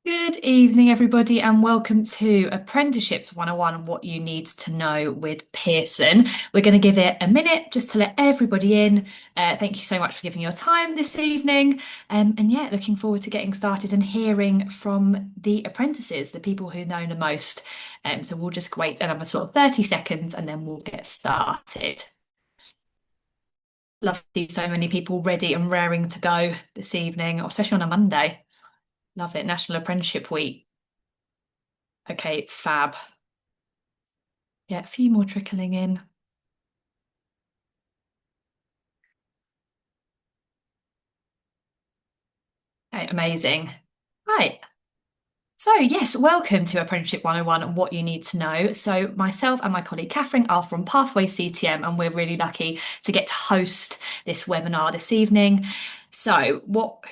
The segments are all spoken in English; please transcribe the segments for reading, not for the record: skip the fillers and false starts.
Good evening, everybody, and welcome to Apprenticeships 101 and what you need to know with Pearson. We're going to give it a minute just to let everybody in. Thank you so much for giving your time this evening. And yeah, looking forward to getting started and hearing from the apprentices, the people who know the most. So we'll just wait another sort of 30 seconds and then we'll get started. Love to see so many people ready and raring to go this evening, especially on a Monday. Love it. National Apprenticeship Week. Okay, fab. Yeah, a few more trickling in. Okay, amazing. Right. So, yes, welcome to Apprenticeship 101 and what you need to know. So, myself and my colleague Catherine are from Pathway CTM, and we're really lucky to get to host this webinar this evening. So,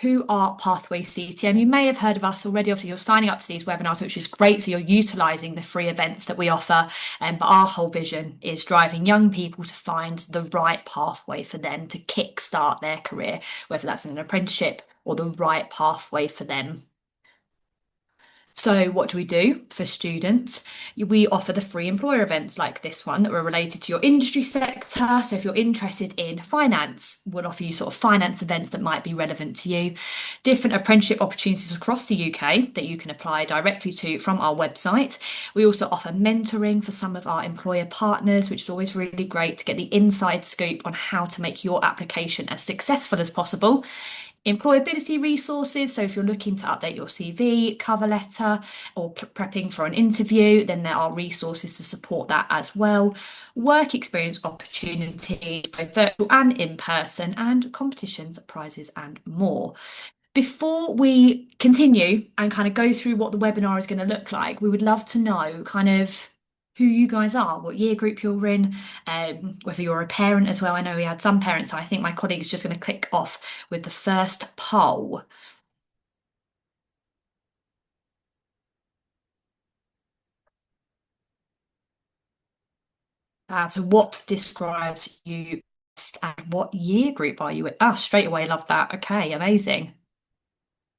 who are Pathway CTM? You may have heard of us already. Obviously, you're signing up to these webinars, which is great. So, you're utilising the free events that we offer. But our whole vision is driving young people to find the right pathway for them to kickstart their career, whether that's in an apprenticeship or the right pathway for them. So, what do we do for students? We offer the free employer events like this one that were related to your industry sector. So, if you're interested in finance, we'll offer you sort of finance events that might be relevant to you. Different apprenticeship opportunities across the UK that you can apply directly to from our website. We also offer mentoring for some of our employer partners, which is always really great to get the inside scoop on how to make your application as successful as possible. Employability resources. So, if you're looking to update your CV, cover letter, or prepping for an interview, then there are resources to support that as well. Work experience opportunities, both virtual and in person, and competitions, prizes, and more. Before we continue and kind of go through what the webinar is going to look like, we would love to know kind of who you guys are, what year group you're in, whether you're a parent as well. I know we had some parents, so I think my colleague is just going to click off with the first poll. So what describes you best and what year group are you in? Ah, straight away, love that. Okay, amazing.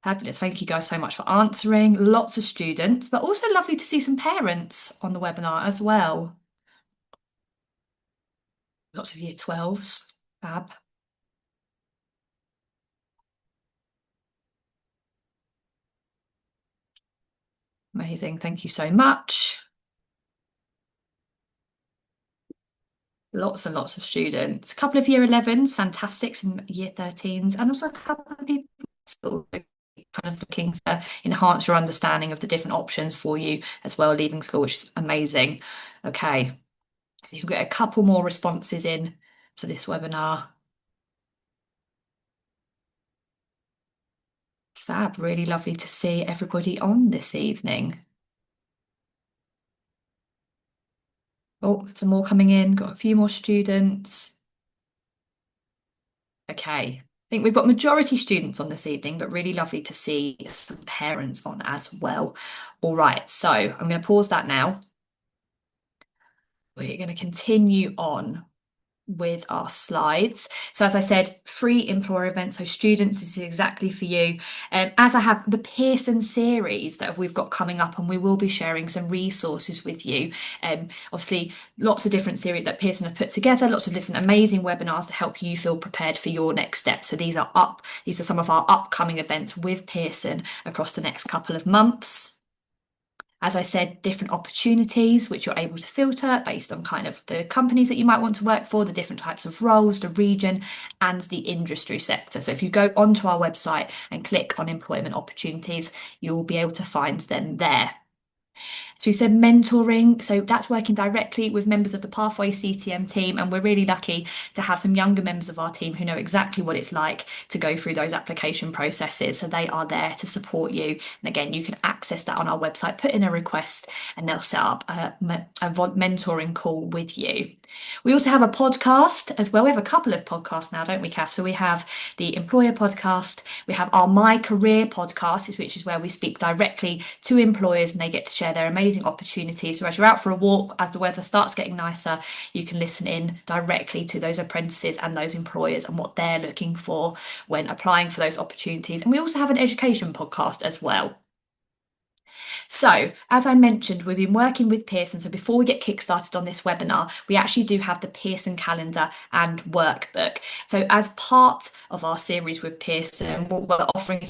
Fabulous. Thank you guys so much for answering. Lots of students, but also lovely to see some parents on the webinar as well. Lots of year 12s. Fab. Amazing. Thank you so much. Lots and lots of students. A couple of year 11s, fantastic. Some year 13s, and also a couple of people still kind of looking to enhance your understanding of the different options for you as well, leaving school, which is amazing. Okay. So you've got a couple more responses in for this webinar. Fab. Really lovely to see everybody on this evening. Oh, some more coming in. Got a few more students. Okay. I think we've got majority students on this evening, but really lovely to see some parents on as well. All right, so I'm going to pause that now. We're going to continue on with our slides. So as I said, free employer events. So students, this is exactly for you. As I have the Pearson series that we've got coming up, and we will be sharing some resources with you. Obviously, lots of different series that Pearson have put together, lots of different amazing webinars to help you feel prepared for your next steps. So these are some of our upcoming events with Pearson across the next couple of months. As I said, different opportunities which you're able to filter based on kind of the companies that you might want to work for, the different types of roles, the region, and the industry sector. So if you go onto our website and click on employment opportunities, you will be able to find them there. So we said mentoring. So that's working directly with members of the Pathway CTM team. And we're really lucky to have some younger members of our team who know exactly what it's like to go through those application processes. So they are there to support you. And again, you can access that on our website, put in a request, and they'll set up a mentoring call with you. We also have a podcast as well. We have a couple of podcasts now, don't we, Kath? So we have the Employer podcast, we have our My Career podcast, which is where we speak directly to employers and they get to share their amazing opportunities. So as you're out for a walk, as the weather starts getting nicer, you can listen in directly to those apprentices and those employers and what they're looking for when applying for those opportunities. And we also have an education podcast as well. So, as I mentioned, we've been working with Pearson. So, before we get kickstarted on this webinar, we actually do have the Pearson calendar and workbook. So, as part of our series with Pearson, what we're offering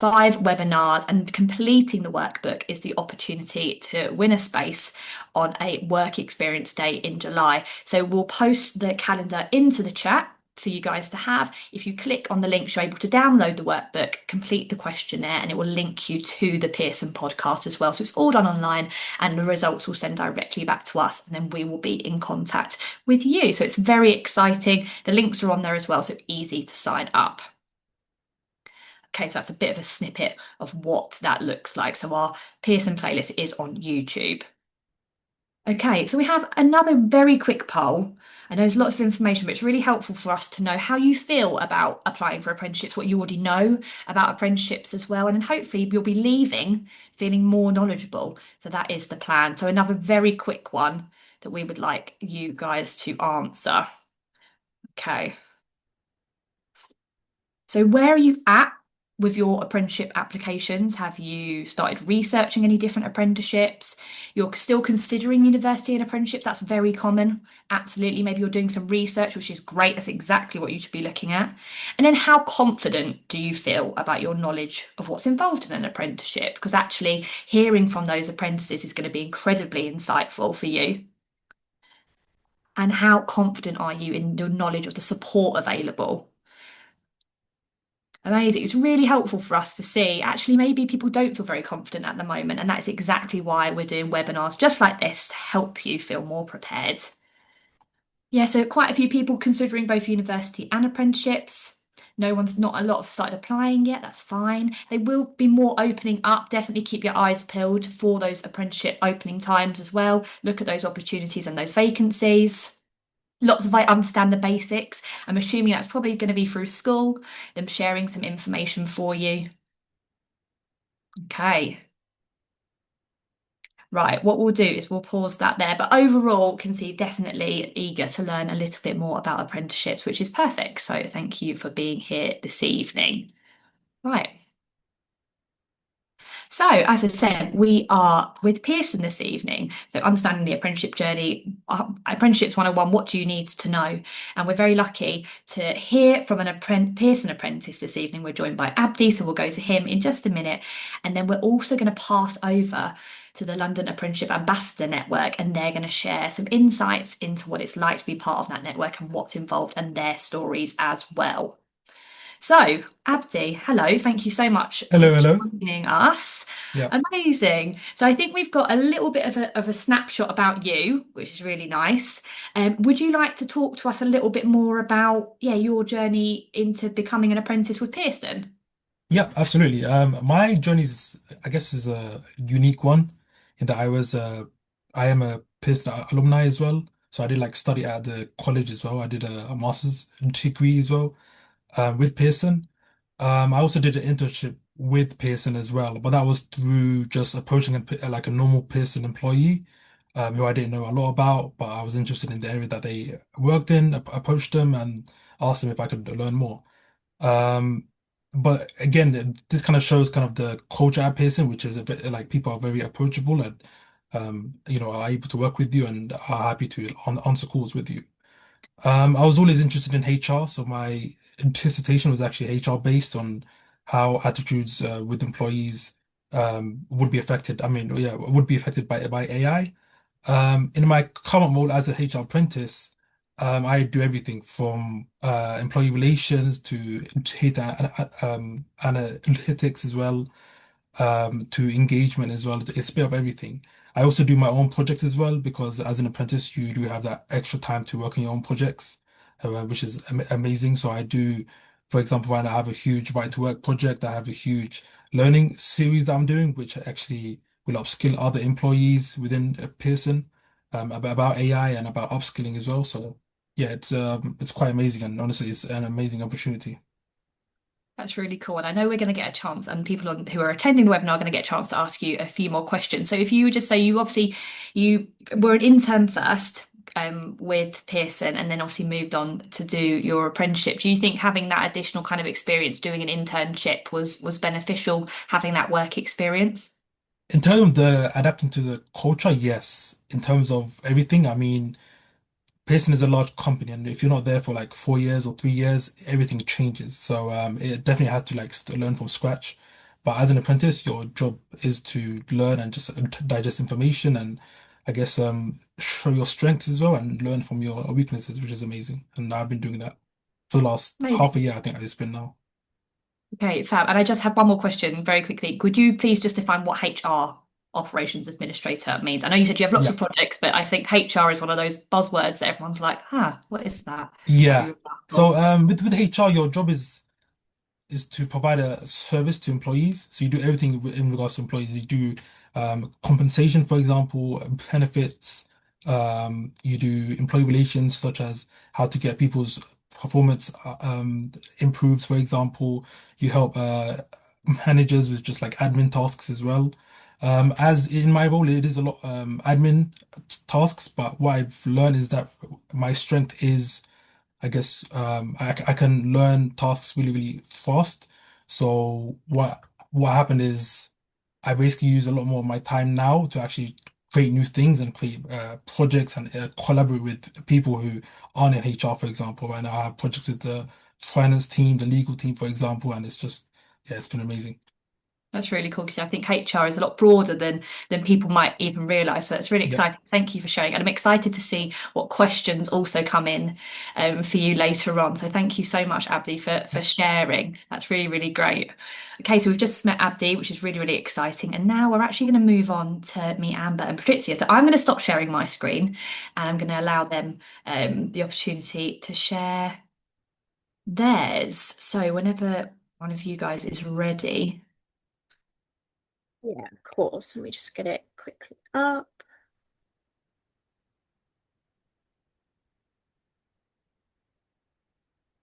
five webinars, and completing the workbook is the opportunity to win a space on a work experience day in July. So we'll post the calendar into the chat for you guys to have. If you click on the link, you're able to download the workbook, complete the questionnaire, and it will link you to the Pearson podcast as well. So it's all done online, and the results will send directly back to us, and then we will be in contact with you. So it's very exciting. The links are on there as well, so easy to sign up. Okay, so that's a bit of a snippet of what that looks like. So our Pearson playlist is on YouTube. Okay, so we have another very quick poll. I know there's lots of information, but it's really helpful for us to know how you feel about applying for apprenticeships, what you already know about apprenticeships as well. And then hopefully you'll be leaving feeling more knowledgeable. So that is the plan. So another very quick one that we would like you guys to answer. Okay. So, where are you at with your apprenticeship applications? Have you started researching any different apprenticeships? You're still considering university and apprenticeships. That's very common. Absolutely. Maybe you're doing some research, which is great. That's exactly what you should be looking at. And then, how confident do you feel about your knowledge of what's involved in an apprenticeship? Because actually, hearing from those apprentices is going to be incredibly insightful for you. And how confident are you in your knowledge of the support available? Amazing. It's really helpful for us to see. Actually, maybe people don't feel very confident at the moment, and that's exactly why we're doing webinars just like this to help you feel more prepared. Yeah, so quite a few people considering both university and apprenticeships. Not a lot have started applying yet. That's fine. They will be more opening up. Definitely keep your eyes peeled for those apprenticeship opening times as well. Look at those opportunities and those vacancies. Lots of I understand the basics. I'm assuming that's probably going to be through school, them sharing some information for you. Okay, right. What we'll do is we'll pause that there. But overall, can see definitely eager to learn a little bit more about apprenticeships, which is perfect. So thank you for being here this evening. Right. So, as I said, we are with Pearson this evening. So, understanding the apprenticeship journey, Apprenticeships 101, what do you need to know? And we're very lucky to hear from an Pearson apprentice this evening. We're joined by Abdi, so we'll go to him in just a minute. And then we're also going to pass over to the London Apprenticeship Ambassador Network, and they're going to share some insights into what it's like to be part of that network and what's involved and their stories as well. So, Abdi, hello. Thank you so much for Hello, hello. joining us. Yeah, Amazing. So, I think we've got a little bit of a snapshot about you, which is really nice. Would you like to talk to us a little bit more about, yeah, your journey into becoming an apprentice with Pearson? yeah, absolutely. My journey is a unique one in that I am a Pearson alumni as well. So I did like study at the college as well. I did a master's degree as well, with Pearson. I also did an internship with Pearson as well, but that was through just approaching like a normal Pearson employee, who I didn't know a lot about, but I was interested in the area that they worked in, approached them and asked them if I could learn more. Um, but again, this kind of shows kind of the culture at Pearson, which is a bit like people are very approachable and are able to work with you and are happy to answer calls with you. I was always interested in HR, so my dissertation was actually HR based on how attitudes with employees would be affected. I mean, yeah, would be affected by AI. In my current role as a HR apprentice, I do everything from employee relations to data analytics as well, to engagement as well. It's a bit of everything. I also do my own projects as well because as an apprentice, you do have that extra time to work on your own projects, which is amazing. So I do, for example, right now I have a huge right to work project. I have a huge learning series that I'm doing, which actually will upskill other employees within Pearson, about AI and about upskilling as well. So yeah, it's quite amazing, and honestly, it's an amazing opportunity. That's really cool. And I know we're going to get a chance, and who are attending the webinar are going to get a chance to ask you a few more questions. So if you would just say you were an intern first, with Pearson and then obviously moved on to do your apprenticeship. Do you think having that additional kind of experience doing an internship was beneficial, having that work experience? In terms of the adapting to the culture, yes. In terms of everything, I mean, Pearson is a large company, and if you're not there for like 4 years or 3 years, everything changes. So it definitely had to like learn from scratch. But as an apprentice, your job is to learn and just digest information and I guess show your strengths as well and learn from your weaknesses, which is amazing. And I've been doing that for the last half a year, I think it's been now. Okay, fab. And I just have one more question very quickly. Could you please just define what HR operations administrator means? I know you said you have lots Yeah. of projects, but I think HR is one of those buzzwords that everyone's like, huh, what is that? What are Yeah. you about for? So with HR, your job is to provide a service to employees. So you do everything in regards to employees. You do compensation, for example, benefits. You do employee relations, such as how to get people's performance improves, for example. You help managers with just like admin tasks as well. As in my role, it is a lot admin tasks, but what I've learned is that my strength is I guess I can learn tasks really, really fast. So what happened is I basically use a lot more of my time now to actually create new things and create projects and collaborate with people who aren't in HR, for example. Right now I have projects with the finance team, the legal team, for example, and it's just yeah, it's been amazing. That's really cool because I think HR is a lot broader than people might even realise. So it's really Yep. exciting. Thank you for sharing. And I'm excited to see what questions also come in for you later on. So thank you so much, Abdi, for Yep. sharing. That's really, really great. Okay, so we've just met Abdi, which is really, really exciting. And now we're actually going to move on to meet Amber and Patrizia. So I'm going to stop sharing my screen and I'm going to allow them the opportunity to share theirs. So whenever one of you guys is ready. Yeah, of course. Let me just get it quickly up.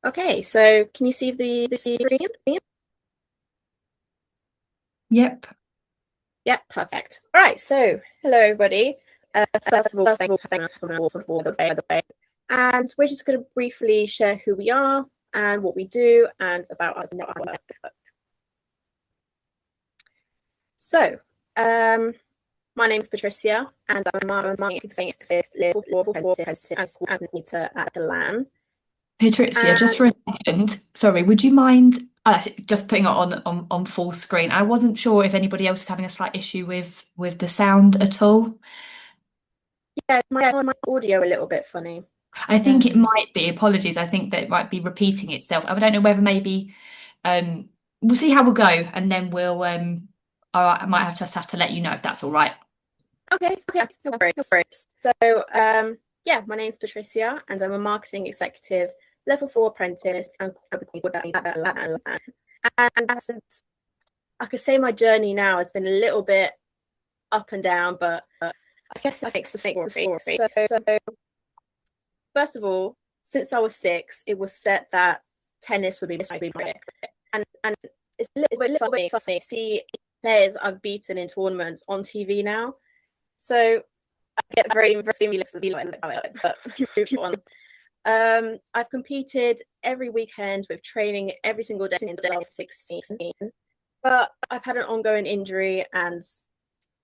Okay, so can you see the screen? Yep. Yeah, perfect. All right, so hello everybody. First of all, thanks for the way. And we're just going to briefly share who we are and what we do and about our network. So, my name is Patricia, and I'm a marketing executive as coordinator at the LAN. Patrizia, just for a second, sorry, would you mind just putting it on full screen? I wasn't sure if anybody else is having a slight issue with the sound at all. Yeah, my audio a little bit funny. I think it might be, apologies, I think that it might be repeating itself. I don't know whether maybe um we'll see how we'll go and then we'll I might have just have to let you know if that's all right. Okay, no worries. So, yeah, my name is Patricia, and I'm a marketing executive, level 4 apprentice, and I could say my journey now has been a little bit up and down, but I guess it makes the story. So, first of all, since I was 6, it was set that tennis would be my career, and it's a little bit funny to see players I've beaten in tournaments on TV now. So I get very stimulus to be like it, but move on. I've competed every weekend with training every single day in the last 16, but I've had an ongoing injury, and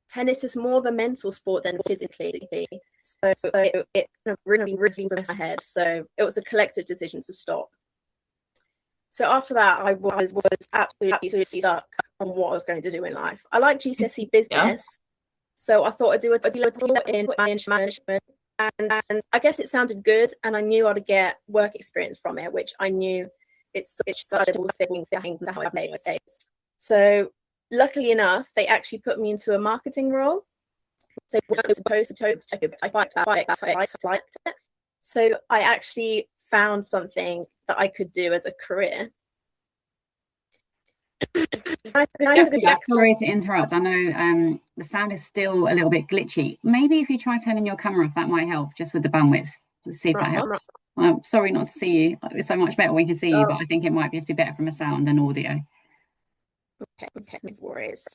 tennis is more of a mental sport than physically. So it kind of really messed my head. So it was a collective decision to stop. So after that, I was absolutely stuck on what I was going to do in life. I like GCSE Yeah. business, so I thought I'd do a diploma in management, and I guess it sounded good, and I knew I'd get work experience from it, which I knew it started all things how I made mistakes. So luckily enough, they actually put me into a marketing role. So I was supposed to, I liked it. So I actually found something that I could do as a career. Sorry to interrupt. I know the sound is still a little bit glitchy. Maybe if you try turning your camera off, that might help, just with the bandwidth. Let's see if that helps. I'm sorry not to see you. It's so much better we can see you, but I think it might just be better from a sound and audio. Okay, no worries.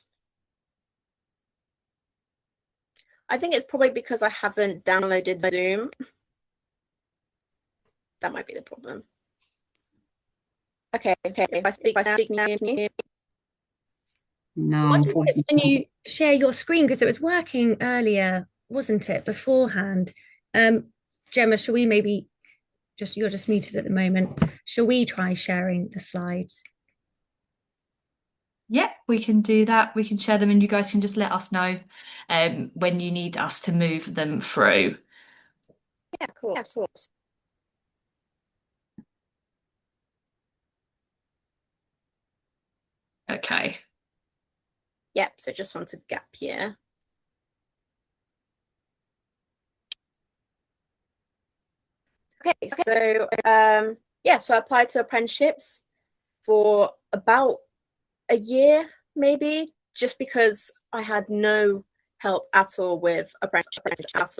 I think it's probably because I haven't downloaded Zoom. That might be the problem. Okay. If I speak now. No, unfortunately. When you share your screen, because it was working earlier, wasn't it, beforehand? Gemma, shall we maybe you're just muted at the moment. Shall we try sharing the slides? Yeah, we can do that. We can share them and you guys can just let us know when you need us to move them through. Yeah, of course. Okay. Yep, so just want a gap year. Okay, so yeah, so I applied to apprenticeships for about a year, maybe, just because I had no help at all with apprenticeships.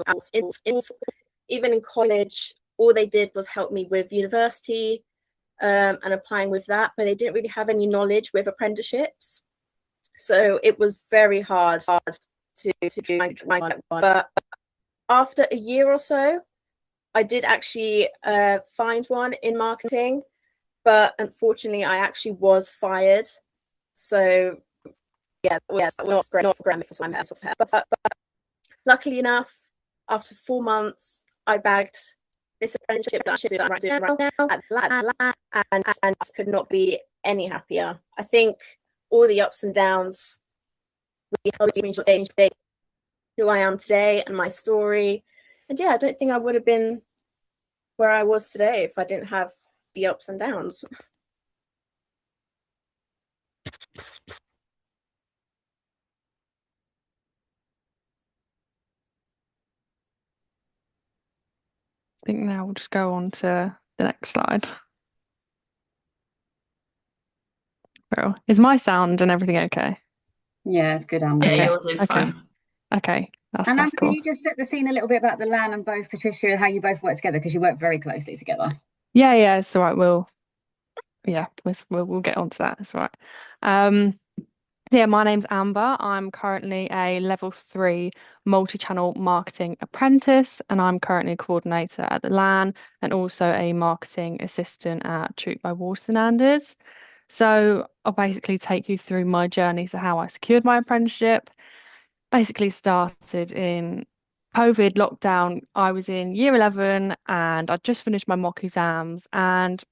Even in college, all they did was help me with university and applying with that, but they didn't really have any knowledge with apprenticeships. So it was very hard to do my one. But after a year or so, I did actually find one in marketing, but unfortunately, I actually was fired. So yeah, not great for my mental health. But luckily enough, after 4 months, I bagged this apprenticeship that I should do right now, and I could not be any happier. I think all the ups and downs really helped me change who I am today and my story. And yeah, I don't think I would have been where I was today if I didn't have the ups and downs. I think now we'll just go on to the next slide. Well, is my sound and everything okay? Yeah, it's good, Amber. Yeah, Okay. yours is fine. Okay, And Amber, that's cool. can you just set the scene a little bit about the LAN and both Patricia and how you both work together, because you work very closely together. Yeah, it's all right. We'll get onto that. It's all right. Yeah, my name's Amber. I'm currently a level 3 multi-channel marketing apprentice, and I'm currently a coordinator at the LAN and also a marketing assistant at Troop by Waterlanders. So I'll basically take you through my journey to how I secured my apprenticeship. Basically started in COVID lockdown. I was in year 11 and I'd just finished my mock exams, and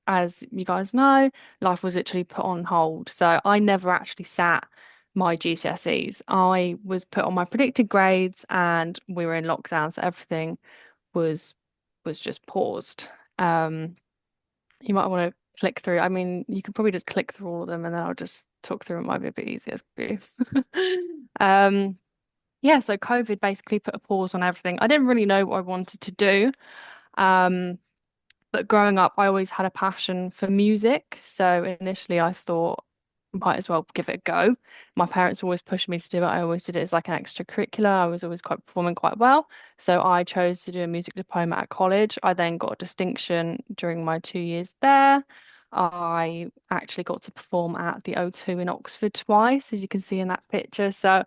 as you guys know, life was literally put on hold. So I never actually sat my GCSEs. I was put on my predicted grades and we were in lockdown, so everything was just paused. You might want to click through. I mean, you could probably just click through all of them and then I'll just talk through. It might be a bit easier for you. Yeah, so COVID basically put a pause on everything. I didn't really know what I wanted to do. But growing up, I always had a passion for music. So initially I thought, might as well give it a go. My parents always pushed me to do it. I always did it as like an extracurricular. I was always quite performing quite well. So I chose to do a music diploma at college. I then got a distinction during my 2 years there. I actually got to perform at the O2 in Oxford twice, as you can see in that picture. So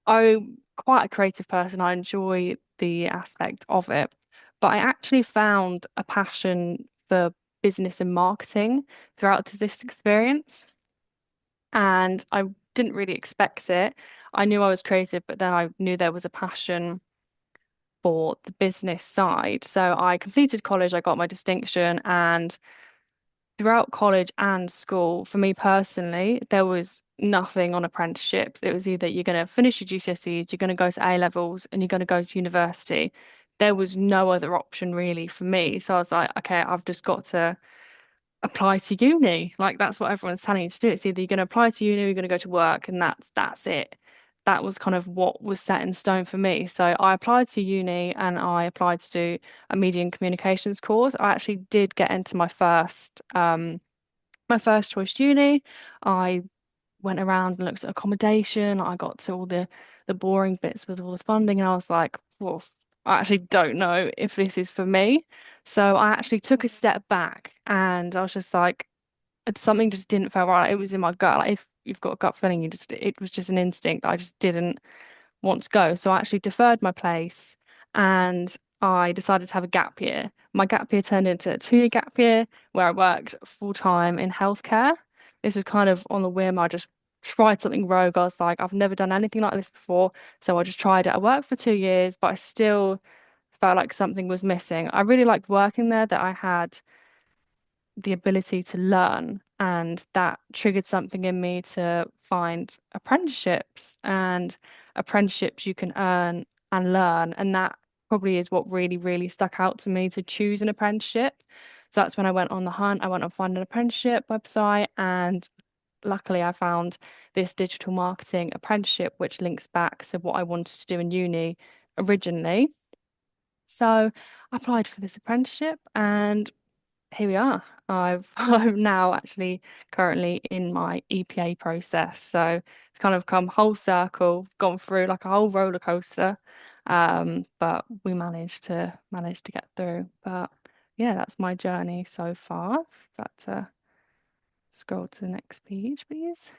I'm quite a creative person. I enjoy the aspect of it. But I actually found a passion for business and marketing throughout this experience. And I didn't really expect it. I knew I was creative, but then I knew there was a passion for the business side. So I completed college, I got my distinction, and throughout college and school, for me personally, there was nothing on apprenticeships. It was either you're going to finish your GCSEs, you're going to go to A levels, and you're going to go to university. There was no other option really for me. So I was like, okay, I've just got to apply to uni. Like that's what everyone's telling you to do. It's either you're going to apply to uni or you're going to go to work, and that's it. That was kind of what was set in stone for me. So I applied to uni and I applied to do a media and communications course. I actually did get into my first choice uni. I went around and looked at accommodation. I got to all the boring bits with all the funding, and I was like, well, I actually don't know if this is for me. So I actually took a step back and I was just like, something just didn't feel right. It was in my gut. Like if you've got a gut feeling, it was just an instinct. I just didn't want to go. So I actually deferred my place and I decided to have a gap year. My gap year turned into a 2-year gap year where I worked full time in healthcare. This was kind of on the whim. I just tried something rogue. I was like, I've never done anything like this before. So I just tried it. I worked for 2 years, but I still felt like something was missing. I really liked working there, that I had the ability to learn, and that triggered something in me to find apprenticeships, and apprenticeships you can earn and learn, and that probably is what really really stuck out to me to choose an apprenticeship. So that's when I went on the hunt. I went and found an apprenticeship website, and luckily I found this digital marketing apprenticeship which links back to what I wanted to do in uni originally. So I applied for this apprenticeship and here we are. I'm now actually currently in my EPA process. So it's kind of come whole circle, gone through like a whole roller coaster. But we managed to get through. But yeah, that's my journey so far. But scroll to the next page, please.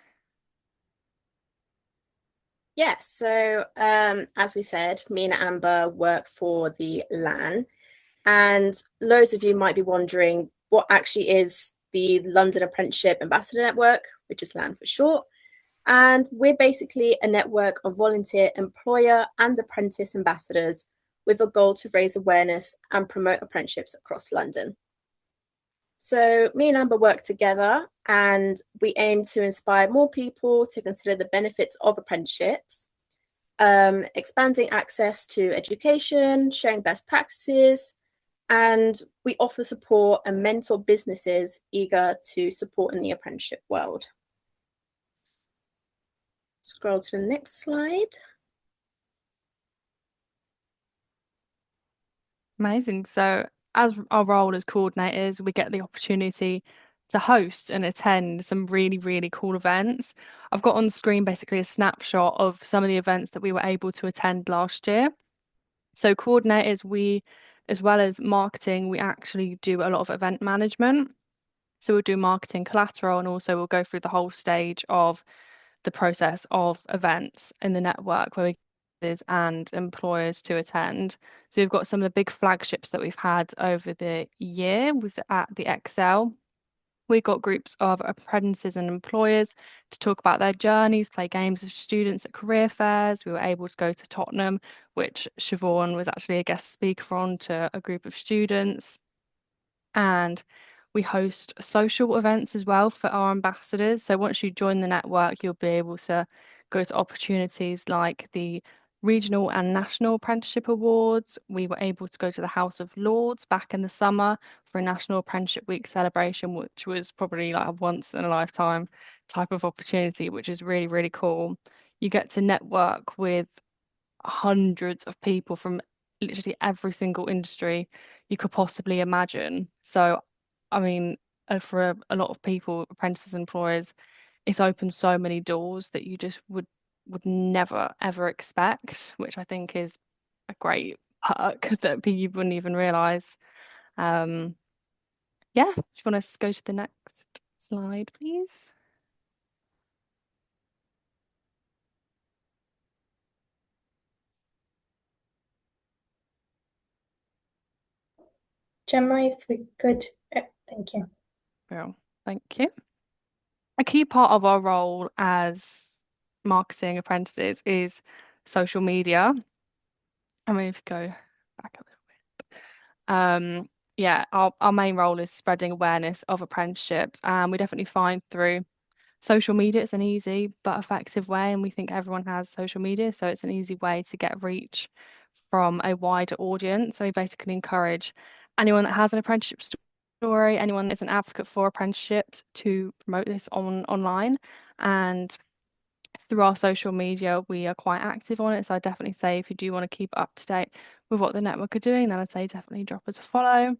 Yeah, so as we said, me and Amber work for the LAN, and loads of you might be wondering what actually is the London Apprenticeship Ambassador Network, which is LAN for short. And we're basically a network of volunteer employer and apprentice ambassadors with a goal to raise awareness and promote apprenticeships across London. So me and Amber work together and we aim to inspire more people to consider the benefits of apprenticeships, expanding access to education, sharing best practices, and we offer support and mentor businesses eager to support in the apprenticeship world. Scroll to the next slide. Amazing. So, as our role as coordinators, we get the opportunity to host and attend some really, really cool events. I've got on the screen basically a snapshot of some of the events that we were able to attend last year. So, coordinators, we, as well as marketing, we actually do a lot of event management. So, we'll do marketing collateral and also we'll go through the whole stage of the process of events in the network where we and employers to attend. So we've got some of the big flagships that we've had over the year was at the Excel. We got groups of apprentices and employers to talk about their journeys, play games with students at career fairs. We were able to go to Tottenham, which Siobhan was actually a guest speaker on to a group of students. And we host social events as well for our ambassadors. So once you join the network, you'll be able to go to opportunities like the regional and national apprenticeship awards. We were able to go to the House of Lords back in the summer for a National Apprenticeship Week celebration, which was probably like a once in a lifetime type of opportunity, which is really, really cool. You get to network with hundreds of people from literally every single industry you could possibly imagine. So, I mean, for a lot of people, apprentices, employers, it's opened so many doors that you just would never ever expect, which I think is a great perk that you wouldn't even realize. Um, yeah, do you want to go to the next slide, please? Gemma, if we could, thank you. Well, thank you. A key part of our role as marketing apprentices is social media. I mean, if you go back a little bit. Yeah, our main role is spreading awareness of apprenticeships, and we definitely find through social media it's an easy but effective way, and we think everyone has social media, so it's an easy way to get reach from a wider audience. So we basically encourage anyone that has an apprenticeship story, anyone that's an advocate for apprenticeships to promote this online. And through our social media, we are quite active on it. So I definitely say if you do want to keep up to date with what the network are doing, then I'd say definitely drop us a follow.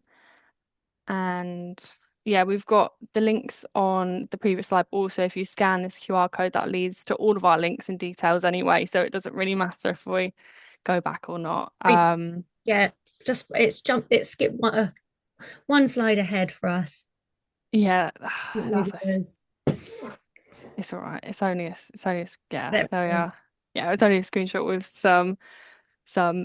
And yeah, we've got the links on the previous slide. Also, if you scan this QR code, that leads to all of our links and details anyway. So it doesn't really matter if we go back or not. Yeah, just it's skipped one slide ahead for us. Yeah, It really it's all right. Yeah, there we are. Yeah, it's only a screenshot with some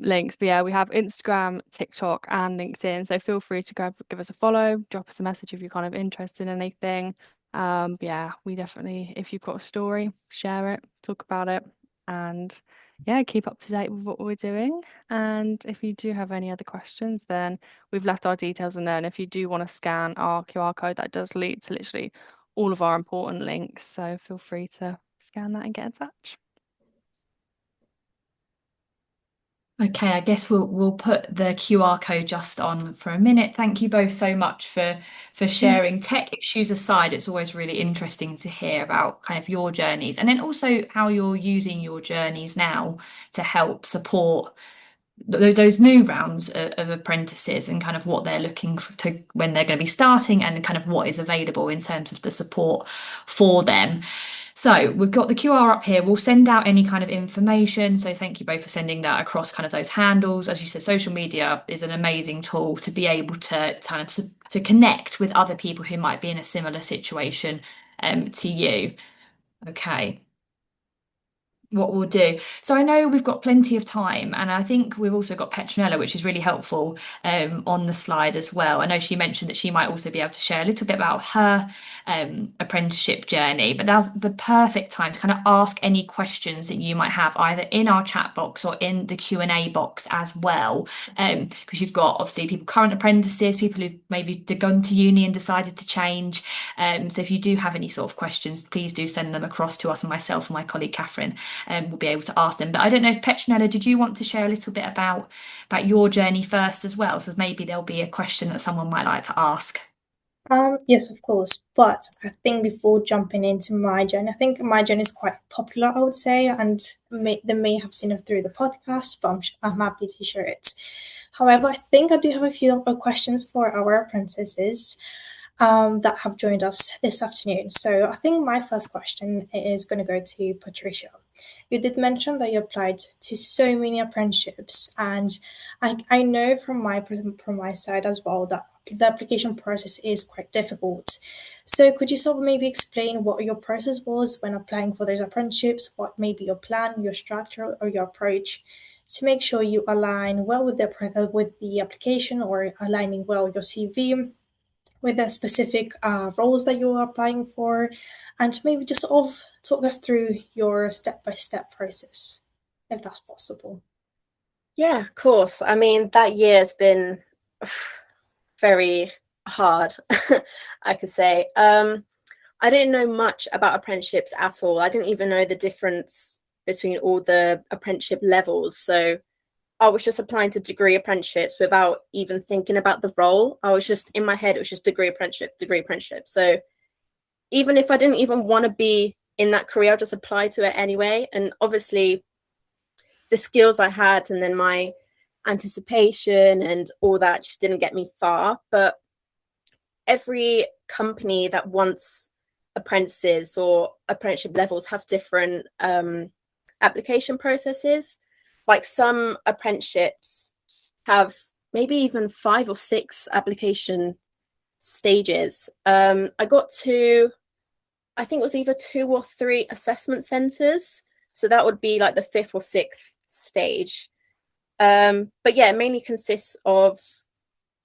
links. But yeah, we have Instagram, TikTok, and LinkedIn. So feel free to go give us a follow, drop us a message if you're kind of interested in anything. But yeah, we definitely, if you've got a story, share it, talk about it, and yeah, keep up to date with what we're doing. And if you do have any other questions, then we've left our details in there. And if you do want to scan our QR code, that does lead to literally all of our important links. So feel free to scan that and get in touch. Okay, I guess we'll put the QR code just on for a minute. Thank you both so much for sharing. Tech issues aside, it's always really interesting to hear about kind of your journeys and then also how you're using your journeys now to help support those new rounds of apprentices and kind of what they're looking to when they're going to be starting and kind of what is available in terms of the support for them. So we've got the QR up here. We'll send out any kind of information. So thank you both for sending that across kind of those handles. As you said, social media is an amazing tool to be able to kind of to connect with other people who might be in a similar situation to you. Okay, what we'll do. So I know we've got plenty of time, and I think we've also got Petronella, which is really helpful on the slide as well. I know she mentioned that she might also be able to share a little bit about her apprenticeship journey, but now's the perfect time to kind of ask any questions that you might have either in our chat box or in the Q&A box as well. Because you've got obviously people, current apprentices, people who've maybe gone to uni and decided to change. So if you do have any sort of questions, please do send them across to us and myself and my colleague Catherine. We'll be able to ask them. But I don't know if Petronella, did you want to share a little bit about your journey first as well? So maybe there'll be a question that someone might like to ask. Yes, of course. But I think before jumping into my journey, I think my journey is quite popular, I would say, and they may have seen it through the podcast, but I'm happy to share it. However, I think I do have a few questions for our apprentices that have joined us this afternoon. So I think my first question is going to go to Patricia. You did mention that you applied to so many apprenticeships, and I know from my side as well that the application process is quite difficult. So could you sort of maybe explain what your process was when applying for those apprenticeships? What may be your plan, your structure, or your approach to make sure you align well with the application or aligning well your CV with the specific roles that you're applying for, and maybe just sort of talk us through your step-by-step process, if that's possible. Yeah, of course. I mean, that year has been very hard, I could say. I didn't know much about apprenticeships at all. I didn't even know the difference between all the apprenticeship levels. So I was just applying to degree apprenticeships without even thinking about the role. I was just in my head, it was just degree apprenticeship. So even if I didn't even want to be in that career, I'll just apply to it anyway. And obviously the skills I had and then my anticipation and all that just didn't get me far. But every company that wants apprentices or apprenticeship levels have different application processes. Like some apprenticeships have maybe even 5 or 6 application stages. I got to, I think it was either 2 or 3 assessment centers. So that would be like the 5th or 6th stage. But yeah, it mainly consists of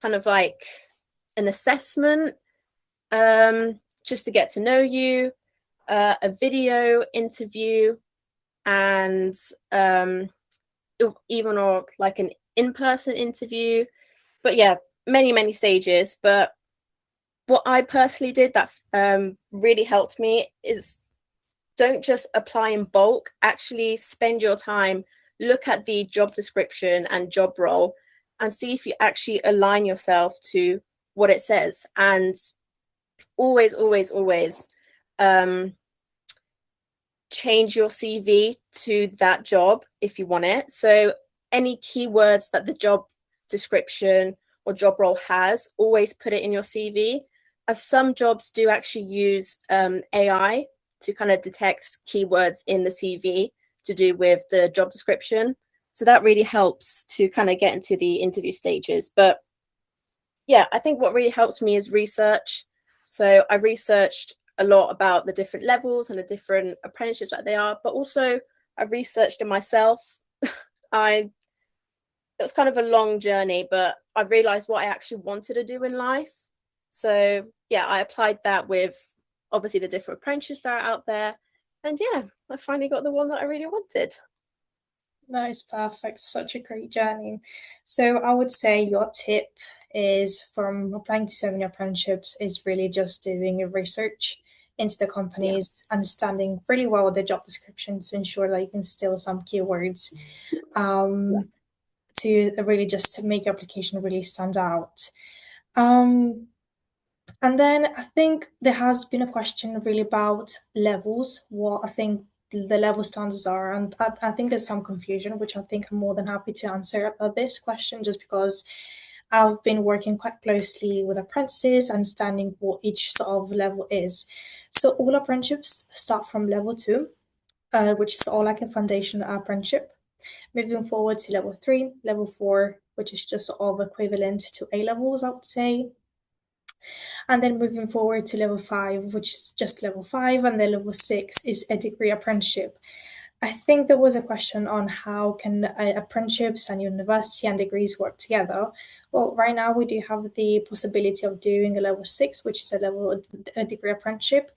kind of like an assessment, just to get to know you, a video interview, and even or like an in-person interview. But yeah, many stages. But what I personally did that really helped me is don't just apply in bulk. Actually spend your time, look at the job description and job role and see if you actually align yourself to what it says. And always change your CV to that job if you want it. So any keywords that the job description or job role has, always put it in your CV, as some jobs do actually use AI to kind of detect keywords in the CV to do with the job description. So that really helps to kind of get into the interview stages. But yeah, I think what really helps me is research. So I researched a lot about the different levels and the different apprenticeships that they are, but also I researched it myself. I It was kind of a long journey, but I realized what I actually wanted to do in life. So yeah, I applied that with obviously the different apprenticeships that are out there. And yeah, I finally got the one that I really wanted. That is perfect. Such a great journey. So I would say your tip is from applying to so many apprenticeships is really just doing your research into the Yeah. companies, understanding really well the job description to ensure that you can steal some keywords to really just to make your application really stand out. Um, and then I think there has been a question really about levels, what I think the level standards are. And I think there's some confusion, which I think I'm more than happy to answer this question just because I've been working quite closely with apprentices, understanding what each sort of level is. So all apprenticeships start from level two, which is all like a foundation apprenticeship. Moving forward to level three, level four, which is just sort of equivalent to A levels, I would say. And then moving forward to level five, which is just level five, and then level six is a degree apprenticeship. I think there was a question on how can apprenticeships and university and degrees work together. Well, right now we do have the possibility of doing a level six, which is a degree apprenticeship,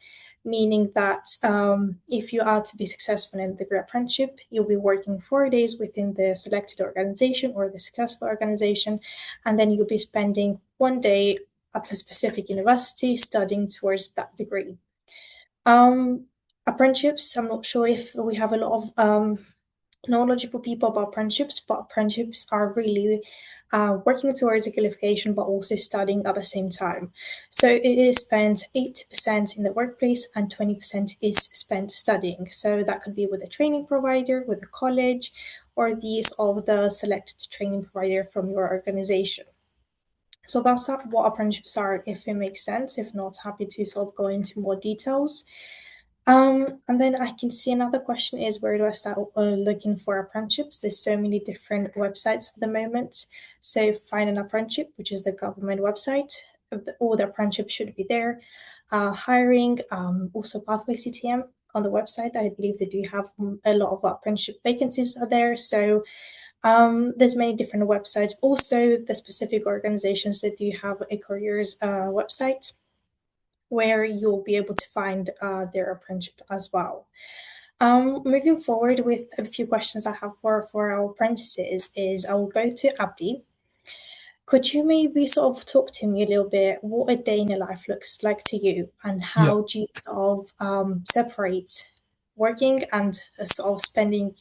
meaning that if you are to be successful in a degree apprenticeship, you'll be working 4 days within the selected organization or the successful organization, and then you'll be spending 1 day at a specific university studying towards that degree. Um, Apprenticeships, I'm not sure if we have a lot of knowledgeable people about apprenticeships, but apprenticeships are really working towards a qualification but also studying at the same time. So it is spent 80% in the workplace and 20% is spent studying. So that could be with a training provider, with a college, or these of the selected training provider from your organization. So that's what apprenticeships are, if it makes sense. If not, happy to sort of go into more details. And then I can see another question is where do I start looking for apprenticeships? There's so many different websites at the moment. So find an apprenticeship, which is the government website. All the apprenticeships should be there. Hiring, also Pathway CTM on the website. I believe they do have a lot of apprenticeship vacancies are there. So there's many different websites. Also, the specific organizations that do have a careers website where you'll be able to find their apprenticeship as well. Moving forward with a few questions I have for our apprentices is I will go to Abdi. Could you maybe sort of talk to me a little bit what a day in your life looks like to you and Yeah. how do you sort of separate working and sort of spending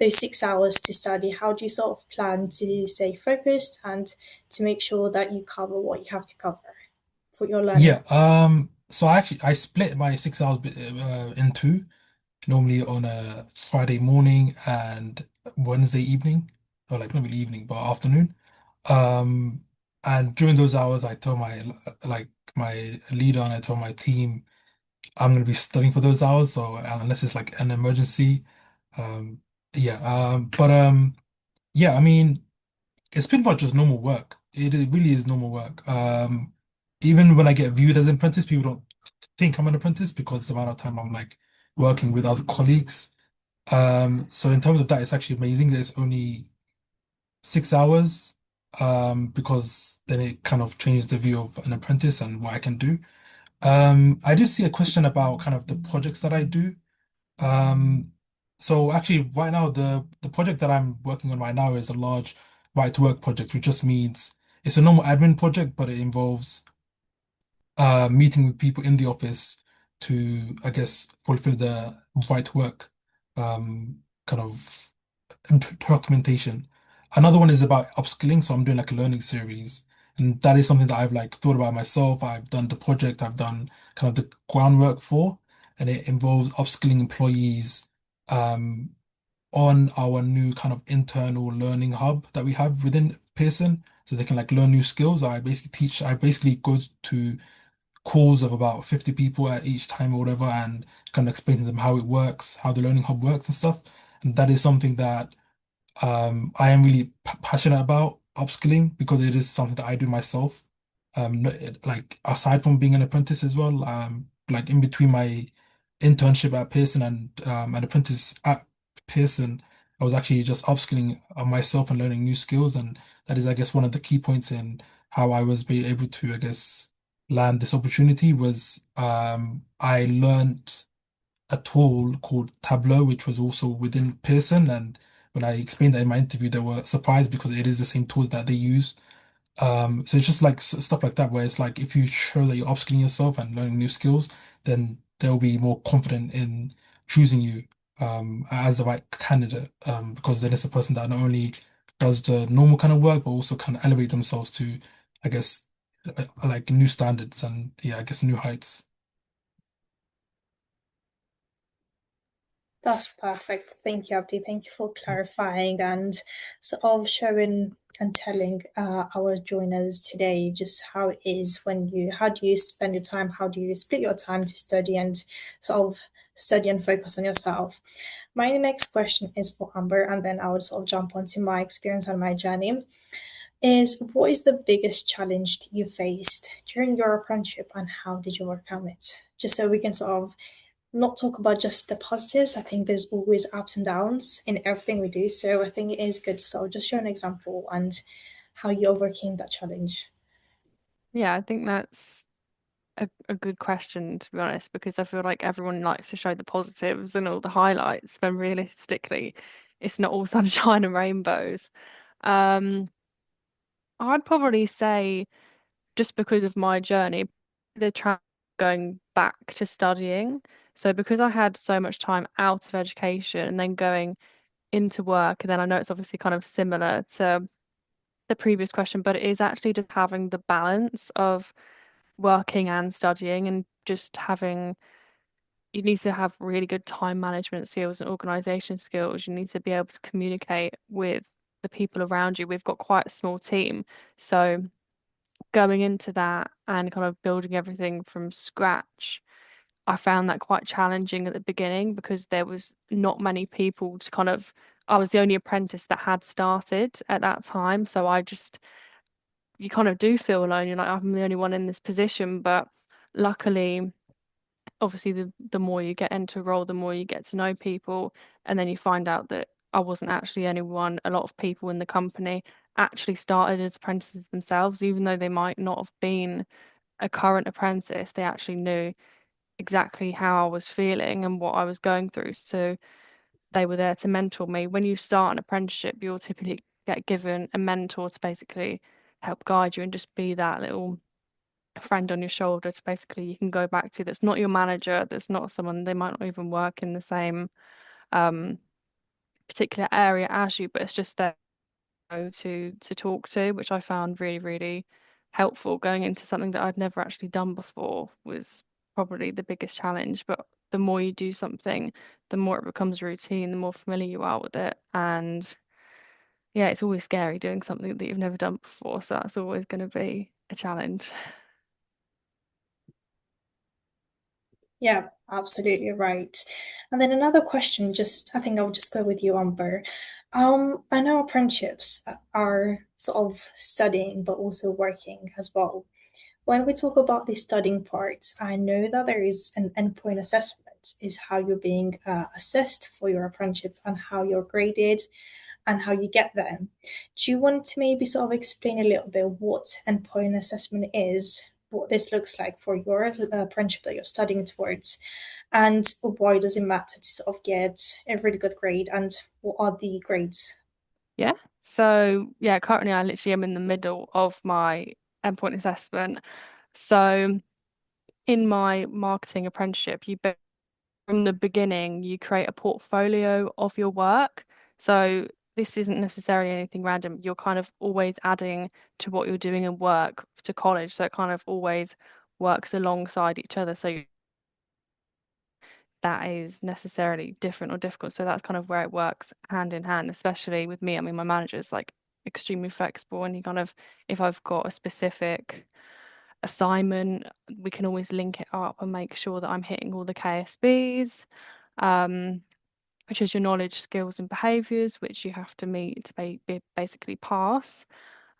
those 6 hours to study? How do you sort of plan to stay focused and to make sure that you cover what you have to cover for your learning? Yeah. So I split my 6 hours in two, normally on a Friday morning and Wednesday evening, or like not really evening, but afternoon. Um, and during those hours, I told my leader and I told my team I'm gonna be studying for those hours. So unless it's like an emergency, um, yeah. Yeah. I mean, it's pretty much just normal work. It really is normal work. Even when I get viewed as an apprentice, people don't think I'm an apprentice because the amount of time I'm like working with other colleagues. So in terms of that, it's actually amazing that it's only 6 hours. Because then it kind of changes the view of an apprentice and what I can do. I do see a question about kind of the projects that I do. Um, so actually right now the project that I'm working on right now is a large right to work project, which just means it's a normal admin project, but it involves meeting with people in the office to, I guess, fulfill the right to work kind of documentation. Another one is about upskilling, so I'm doing like a learning series, and that is something that I've like thought about myself. I've done the project, I've done kind of the groundwork for, and it involves upskilling employees um, on our new kind of internal learning hub that we have within Pearson, so they can like learn new skills. I basically go to calls of about 50 people at each time or whatever, and kind of explain to them how it works, how the learning hub works and stuff. And that is something that I am really passionate about upskilling because it is something that I do myself. Like aside from being an apprentice as well, like in between my internship at Pearson and an apprentice at Pearson, I was actually just upskilling myself and learning new skills, and that is, I guess, one of the key points in how I was be able to, I guess, land this opportunity was I learned a tool called Tableau, which was also within Pearson. And when I explained that in my interview, they were surprised because it is the same tool that they use. So it's just like stuff like that, where it's like if you show that you're upskilling yourself and learning new skills, then they'll be more confident in choosing you as the right candidate. Because then it's a person that not only does the normal kind of work, but also kind of elevate themselves to, I guess, like new standards and yeah, I guess new heights. That's perfect. Thank you, Abdi. Thank you for clarifying and sort of showing and telling our joiners today just how it is how do you spend your time, how do you split your time to study and sort of study and focus on yourself. My next question is for Amber, and then I would sort of jump onto my experience and my journey. Is what is the biggest challenge you faced during your apprenticeship and how did you overcome it? Just so we can sort of not talk about just the positives. I think there's always ups and downs in everything we do. So I think it is good to sort of just show an example and how you overcame that challenge. Yeah, I think that's a good question, to be honest, because I feel like everyone likes to show the positives and all the highlights, when realistically, it's not all sunshine and rainbows. Um, I'd probably say, just because of my journey, the going back to studying. So because I had so much time out of education and then going into work, and then I know it's obviously kind of similar to the previous question, but it is actually just having the balance of working and studying, and just having, you need to have really good time management skills and organization skills. You need to be able to communicate with the people around you. We've got quite a small team, so going into that and kind of building everything from scratch, I found that quite challenging at the beginning, because there was not many people to kind of, I was the only apprentice that had started at that time. So you kind of do feel alone. You're like, I'm the only one in this position. But luckily, obviously, the more you get into a role, the more you get to know people. And then you find out that I wasn't actually the only one. A lot of people in the company actually started as apprentices themselves, even though they might not have been a current apprentice. They actually knew exactly how I was feeling and what I was going through. So they were there to mentor me. When you start an apprenticeship, you'll typically get given a mentor to basically help guide you and just be that little friend on your shoulder to basically you can go back to, that's not your manager, that's not someone, they might not even work in the same um particular area as you, but it's just there to talk to, which I found really, really helpful. Going into something that I'd never actually done before was probably the biggest challenge. But the more you do something, the more it becomes routine, the more familiar you are with it. And yeah, it's always scary doing something that you've never done before. So that's always going to be a challenge. Yeah, absolutely right. And then another question, just I think I'll just go with you, Amber. I know apprenticeships are sort of studying but also working as well. When we talk about the studying part, I know that there is an endpoint assessment, is how you're being assessed for your apprenticeship and how you're graded and how you get there. Do you want to maybe sort of explain a little bit what endpoint assessment is, what this looks like for your apprenticeship that you're studying towards, and why does it matter to sort of get a really good grade, and what are the grades? Yeah. So yeah, currently I literally am in the middle of my endpoint assessment. So in my marketing apprenticeship, from the beginning, you create a portfolio of your work. So this isn't necessarily anything random. You're kind of always adding to what you're doing in work to college. So it kind of always works alongside each other. So that is necessarily different or difficult. So that's kind of where it works hand in hand, especially with me. I mean, my manager's like extremely flexible, and he kind of, if I've got a specific assignment, we can always link it up and make sure that I'm hitting all the KSBs, um, which is your knowledge, skills, and behaviours, which you have to meet to basically pass.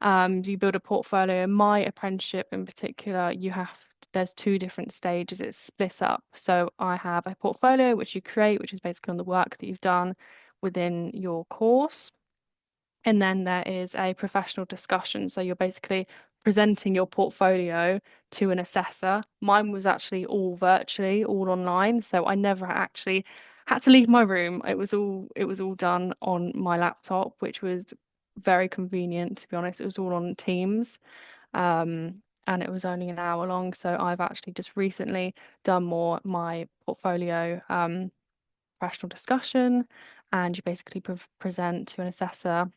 You build a portfolio. In my apprenticeship in particular, there's two different stages. It's split up. So I have a portfolio which you create, which is basically on the work that you've done. within your course. And then there is a professional discussion. So you're basically presenting your portfolio to an assessor. Mine was actually all virtually, all online. So I never actually had to leave my room. It was all done on my laptop, which was very convenient, to be honest. It was all on Teams. And it was only an hour long. So I've actually just recently done my portfolio professional discussion, and you basically present to an assessor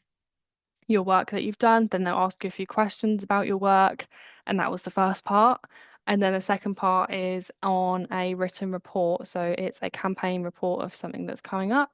your work that you've done. Then they'll ask you a few questions about your work, and that was the first part. And then the second part is on a written report. So it's a campaign report of something that's coming up.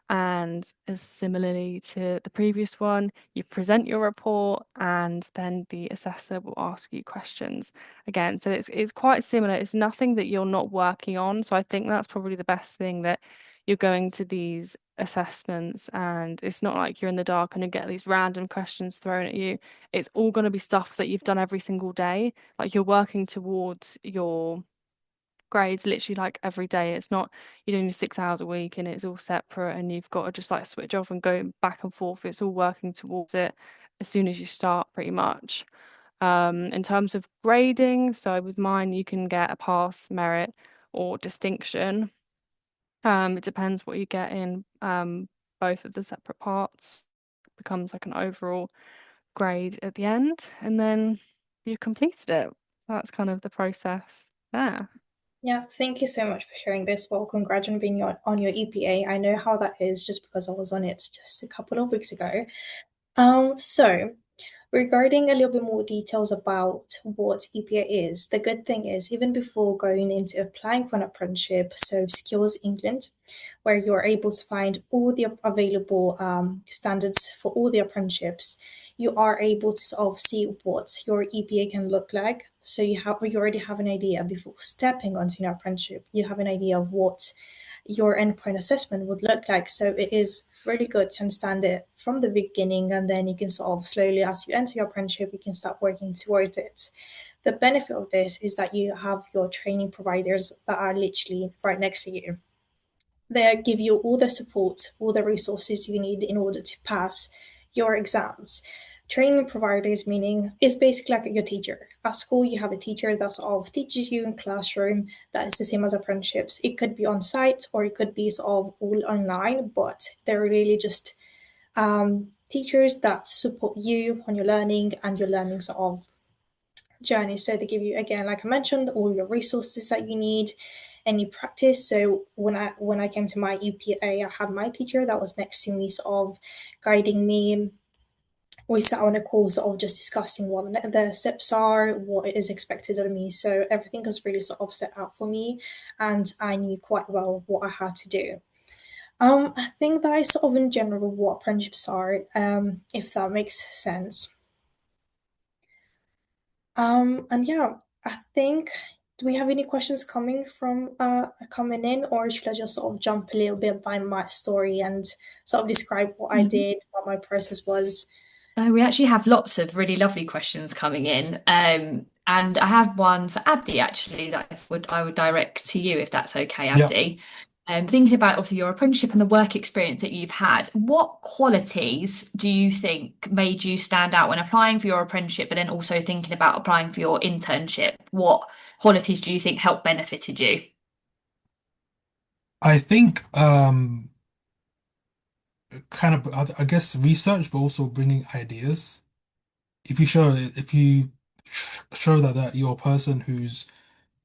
And as similarly to the previous one, you present your report and then the assessor will ask you questions again. So it's quite similar. It's nothing that you're not working on. So I think that's probably the best thing, that you're going to these assessments and it's not like you're in the dark and you get these random questions thrown at you. It's all going to be stuff that you've done every single day. Like you're working towards your grades literally like every day. It's not you're doing 6 hours a week and it's all separate and you've got to just like switch off and go back and forth. It's all working towards it as soon as you start, pretty much. In terms of grading, so with mine you can get a pass, merit, or distinction. It depends what you get in both of the separate parts. It becomes like an overall grade at the end, and then you completed it. So that's kind of the process there. Yeah, thank you so much for sharing this. Well, congrats on being on your EPA. I know how that is just because I was on it just a couple of weeks ago. So regarding a little bit more details about what EPA is, the good thing is even before going into applying for an apprenticeship, so Skills England, where you're able to find all the available standards for all the apprenticeships, you are able to sort of see what your EPA can look like. So you already have an idea before stepping onto an apprenticeship. You have an idea of what your endpoint assessment would look like. So it is really good to understand it from the beginning, and then you can sort of slowly, as you enter your apprenticeship, you can start working towards it. The benefit of this is that you have your training providers that are literally right next to you. They give you all the support, all the resources you need in order to pass your exams. Training providers meaning is basically like your teacher. At school, you have a teacher that sort of teaches you in classroom. That is the same as apprenticeships. It could be on site or it could be sort of all online, but they're really just teachers that support you on your learning and your learning sort of journey. So they give you, again, like I mentioned, all your resources that you need, any practice. So when I came to my EPA, I had my teacher that was next to me, sort of guiding me. We sat on a call, sort of just discussing what the steps are, what is expected of me. So everything was really sort of set out for me, and I knew quite well what I had to do. I think that is sort of in general what apprenticeships are, if that makes sense. And yeah, I think, do we have any questions coming in, or should I just sort of jump a little bit by my story and sort of describe what I did, what my process was? We actually have lots of really lovely questions coming in. And I have one for Abdi actually that I would direct to you if that's okay, Yeah. Abdi. Thinking about obviously your apprenticeship and the work experience that you've had, what qualities do you think made you stand out when applying for your apprenticeship, but then also thinking about applying for your internship? What qualities do you think helped benefited you? I think kind of I guess research, but also bringing ideas. If you show that you're a person who's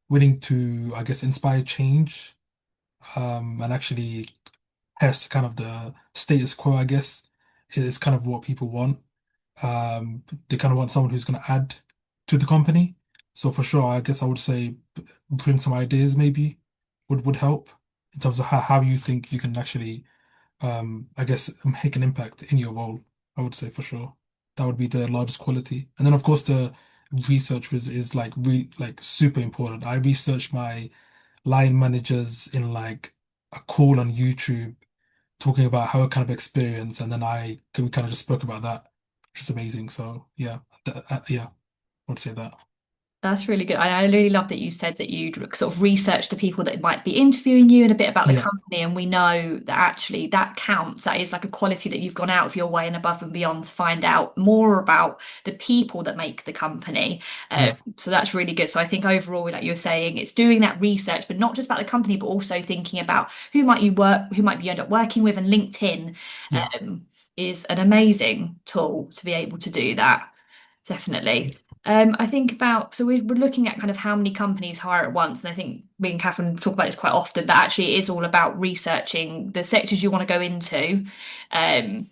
willing to, I guess, inspire change, and actually test kind of the status quo, I guess, is kind of what people want. They kind of want someone who's going to add to the company. So for sure, I guess I would say bring some ideas maybe would help in terms of how you think you can actually, I guess, make an impact in your role. I would say for sure that would be the largest quality. And then of course the research is like like super important. I researched my line managers in like a call on YouTube talking about her kind of experience, and then we kind of just spoke about that, which is amazing. So yeah, yeah, I would say that. That's really good. I really love that you said that you'd sort of research the people that might be interviewing you and a bit about the Yeah, company. And we know that actually that counts. That is like a quality that you've gone out of your way and above and beyond to find out more about the people that make the company. yeah, So that's really good. So I think overall, like you were saying, it's doing that research, but not just about the company, but also thinking about who might you end up working with. And LinkedIn yeah, um, is an amazing tool to be able to do that. Definitely. I think about, so we're looking at kind of how many companies hire at once, and I think me and Catherine talk about this quite often, that actually it is all about researching the sectors you want to go into. Um,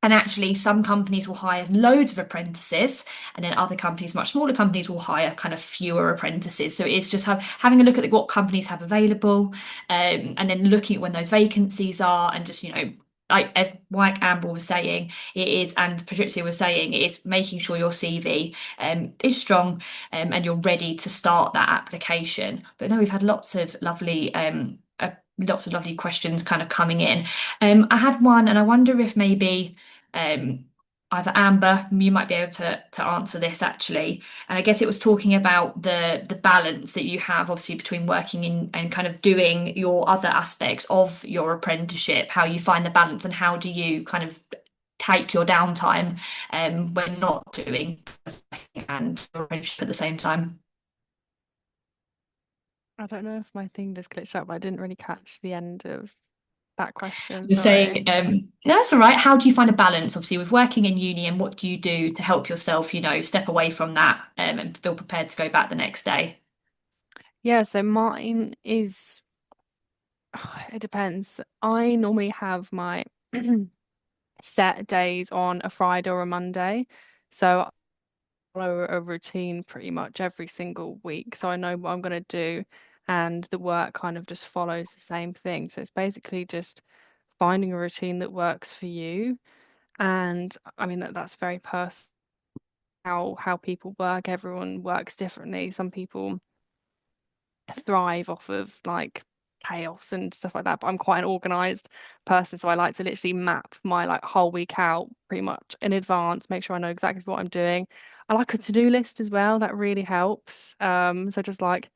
and actually, some companies will hire loads of apprentices, and then other companies, much smaller companies, will hire kind of fewer apprentices. So it's just having a look at what companies have available, and then looking at when those vacancies are, and just, like Amber was saying, it is, and Patricia was saying, it is making sure your CV is strong, and you're ready to start that application. But no, we've had lots of lovely questions kind of coming in. I had one, and I wonder if maybe um, either Amber, you might be able to answer this actually. And I guess it was talking about the balance that you have, obviously, between working in and kind of doing your other aspects of your apprenticeship, how you find the balance, and how do you kind of take your downtime when not doing and your apprenticeship at the same time. I don't know if my thing just glitched out, but I didn't really catch the end of that question. You're Sorry. saying, that's all right. How do you find a balance, obviously, with working in uni, and what do you do to help yourself, step away from that and feel prepared to go back the next day? Yeah, so mine is, it depends. I normally have my set days on a Friday or a Monday. So I follow a routine pretty much every single week. So I know what I'm going to do, and the work kind of just follows the same thing. So it's basically just finding a routine that works for you. And I mean that's very personal how people work. Everyone works differently. Some people thrive off of like chaos and stuff like that, but I'm quite an organized person, so I like to literally map my like whole week out pretty much in advance, make sure I know exactly what I'm doing. I like a to-do list as well. That really helps. So just like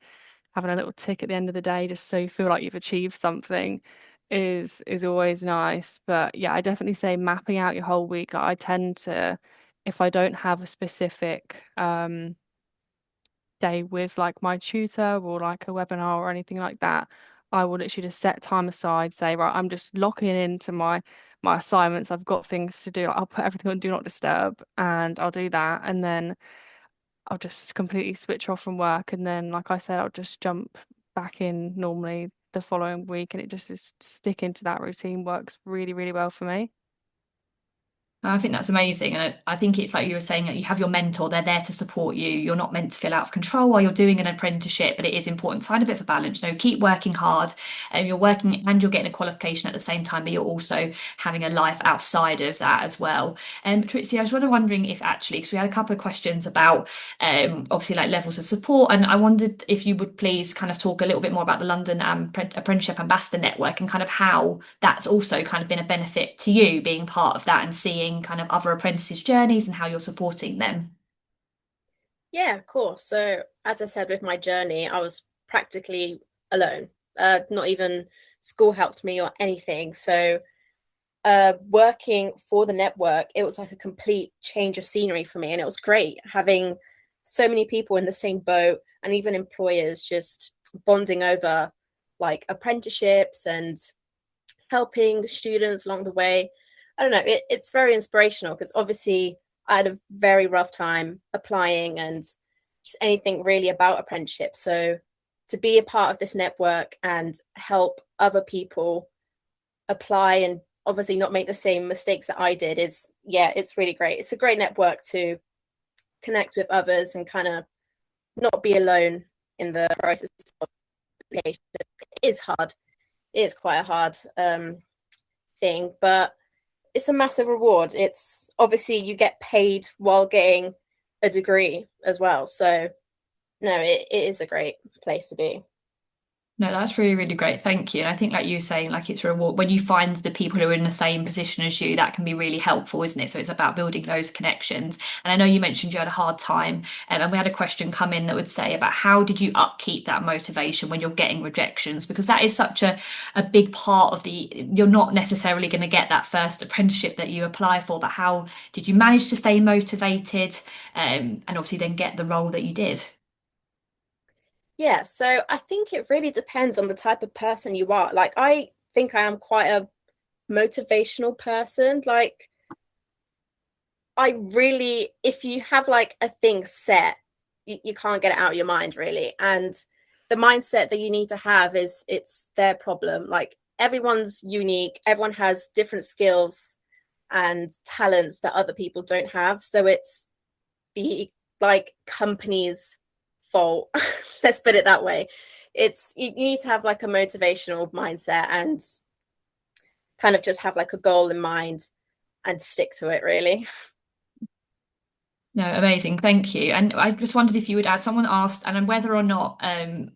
having a little tick at the end of the day just so you feel like you've achieved something is always nice. But yeah, I definitely say mapping out your whole week. I tend to, if I don't have a specific day with like my tutor or like a webinar or anything like that, I will literally just set time aside, say, right, I'm just locking into my assignments. I've got things to do. I'll put everything on do not disturb and I'll do that. And then I'll just completely switch off from work. And then, like I said, I'll just jump back in normally the following week. And it just is sticking to that routine works really, really well for me. I think that's amazing. And I think it's like you were saying, that you have your mentor, they're there to support you. You're not meant to feel out of control while you're doing an apprenticeship, but it is important to find a bit of a balance. Keep working hard, and you're working and you're getting a qualification at the same time, but you're also having a life outside of that as well. And Trixie, I was wondering if actually, because we had a couple of questions about obviously like levels of support, and I wondered if you would please kind of talk a little bit more about the London Apprenticeship Ambassador Network, and kind of how that's also kind of been a benefit to you being part of that and seeing kind of other apprentices' journeys and how you're supporting them. Yeah, of course. So as I said, with my journey, I was practically alone. Not even school helped me or anything. So working for the network, it was like a complete change of scenery for me. And it was great having so many people in the same boat, and even employers just bonding over like apprenticeships and helping students along the way. I don't know, it's very inspirational because obviously I had a very rough time applying and just anything really about apprenticeship. So to be a part of this network and help other people apply and obviously not make the same mistakes that I did is, yeah, it's really great. It's a great network to connect with others and kind of not be alone in the process of application. It is hard. It is quite a hard thing, but it's a massive reward. It's obviously you get paid while getting a degree as well. So no, it is a great place to be. No, that's really, really great. Thank you. And I think, like you were saying, like it's reward when you find the people who are in the same position as you, that can be really helpful, isn't it? So it's about building those connections. And I know you mentioned you had a hard time, and we had a question come in that would say about how did you upkeep that motivation when you're getting rejections? Because that is such a big part of you're not necessarily going to get that first apprenticeship that you apply for, but how did you manage to stay motivated, and obviously then get the role that you did? Yeah, so I think it really depends on the type of person you are. Like, I think I am quite a motivational person. Like, I really, if you have like a thing set, you can't get it out of your mind, really. And the mindset that you need to have is it's their problem. Like, everyone's unique, everyone has different skills and talents that other people don't have. So it's the like company's fault. Let's put it that way. It's you need to have like a motivational mindset and kind of just have like a goal in mind and stick to it, really. No, amazing. Thank you. And I just wondered if you would add, someone asked, and then whether or not,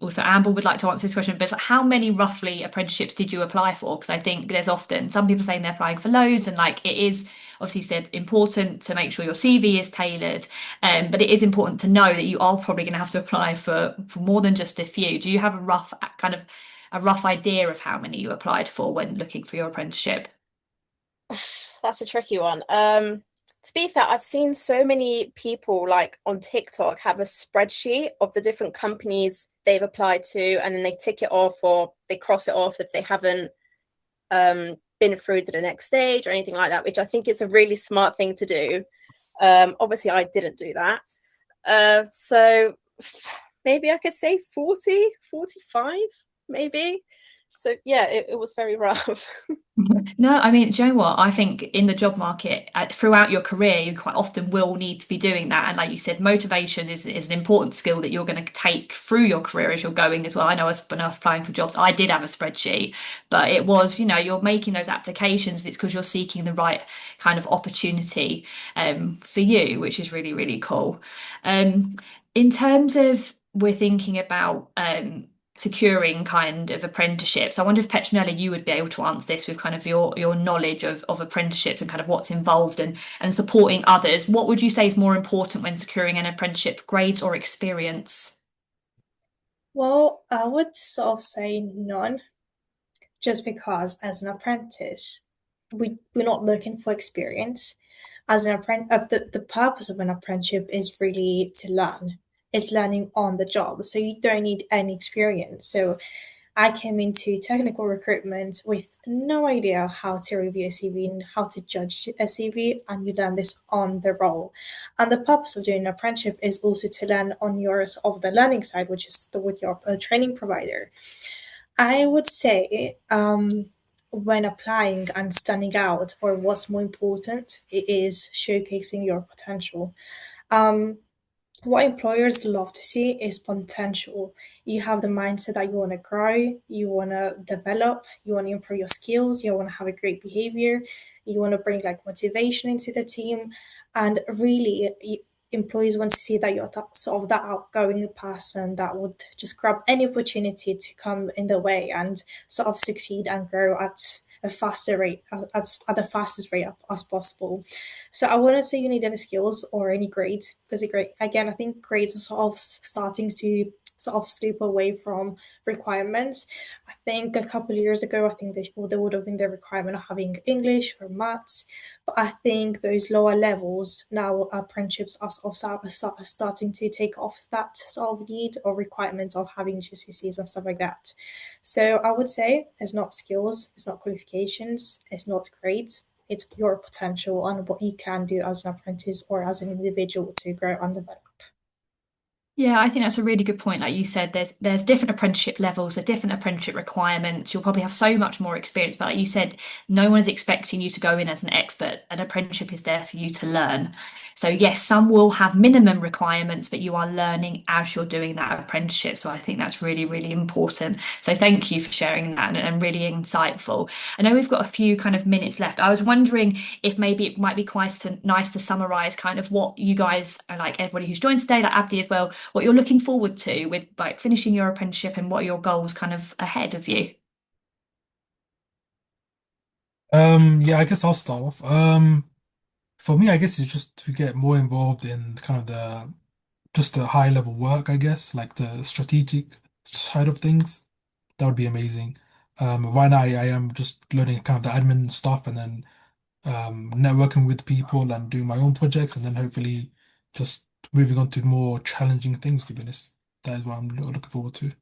also Amber would like to answer this question, but how many roughly apprenticeships did you apply for? Because I think there's often some people saying they're applying for loads, and like it is obviously said important to make sure your CV is tailored, but it is important to know that you are probably going to have to apply for more than just a few. Do you have a rough kind of a rough idea of how many you applied for when looking for your apprenticeship? That's a tricky one. To be fair, I've seen so many people like on TikTok have a spreadsheet of the different companies they've applied to, and then they tick it off or they cross it off if they haven't been through to the next stage or anything like that, which I think is a really smart thing to do. Obviously, I didn't do that. So maybe I could say 40, 45, maybe. So yeah, it was very rough. No, I mean, do you know what? I think in the job market, throughout your career, you quite often will need to be doing that. And like you said, motivation is an important skill that you're going to take through your career as you're going as well. I know when I was applying for jobs, I did have a spreadsheet, but it was, you're making those applications. It's because you're seeking the right kind of opportunity for you, which is really, really cool. In terms of we're thinking about securing kind of apprenticeships. I wonder if Petronella, you would be able to answer this with kind of your knowledge of apprenticeships and kind of what's involved and supporting others. What would you say is more important when securing an apprenticeship, grades or experience? Well, I would sort of say none, just because as an apprentice, we're not looking for experience. As an apprentice, the purpose of an apprenticeship is really to learn. It's learning on the job, so you don't need any experience. So I came into technical recruitment with no idea how to review a CV and how to judge a CV, and you learn this on the role. And the purpose of doing an apprenticeship is also to learn on yours of the learning side, which is with your training provider. I would say when applying and standing out, or what's more important, it is showcasing your potential. Um, what employers love to see is potential. You have the mindset that you want to grow, you want to develop, you want to improve your skills, you want to have a great behavior, you want to bring like motivation into the team, and really, employees want to see that you're sort of that outgoing person that would just grab any opportunity to come in the way and sort of succeed and grow at a faster rate, at the fastest rate as possible. So I wouldn't say you need any skills or any grades, because again, I think grades are sort of starting to sort of slip away from requirements. I think a couple of years ago, I think there would have been the requirement of having English or maths, but I think those lower levels now, apprenticeships are starting to take off that sort of need or requirement of having GCSEs and stuff like that. So I would say it's not skills, it's not qualifications, it's not grades, it's your potential and what you can do as an apprentice or as an individual to grow and develop. Yeah, I think that's a really good point. Like you said, there's different apprenticeship levels, there's different apprenticeship requirements. You'll probably have so much more experience, but like you said, no one is expecting you to go in as an expert. An apprenticeship is there for you to learn. So yes, some will have minimum requirements, but you are learning as you're doing that apprenticeship. So I think that's really, really important. So thank you for sharing that and really insightful. I know we've got a few kind of minutes left. I was wondering if maybe it might be nice to summarize kind of what you guys are like, everybody who's joined today, like Abdi as well, what you're looking forward to with like finishing your apprenticeship and what are your goals kind of ahead of you? Yeah, I guess I'll start off. For me, I guess it's just to get more involved in kind of the just the high level work, I guess, like the strategic side of things. That would be amazing. Right now, I am just learning kind of the admin stuff and then networking with people and doing my own projects, and then hopefully just moving on to more challenging things, to be honest. That is what I'm looking forward to.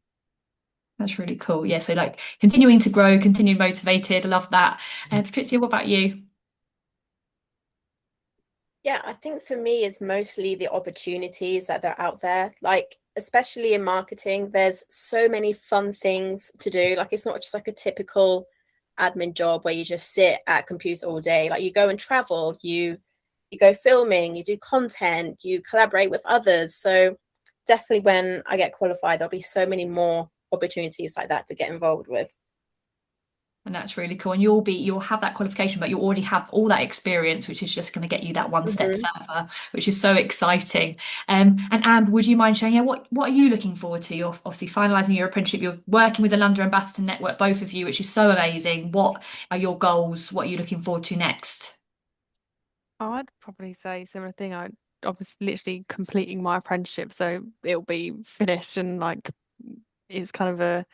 That's really cool. Yeah, so like continuing to grow, continue motivated. I love that. Patrizia, what about you? Yeah, I think for me it's mostly the opportunities that are out there. Like, especially in marketing, there's so many fun things to do. Like, it's not just like a typical admin job where you just sit at a computer all day. Like, you go and travel, you go filming, you do content, you collaborate with others. So definitely when I get qualified, there'll be so many more opportunities like that to get involved with. And that's really cool. And you'll have that qualification, but you'll already have all that experience, which is just going to get you that one step further, which is so exciting. And Amber, would you mind sharing, yeah, what are you looking forward to? You're obviously finalising your apprenticeship, you're working with the London Ambassador Network, both of you, which is so amazing. What are your goals? What are you looking forward to next? I'd probably say similar thing. I was literally completing my apprenticeship, so it'll be finished and like it's kind of a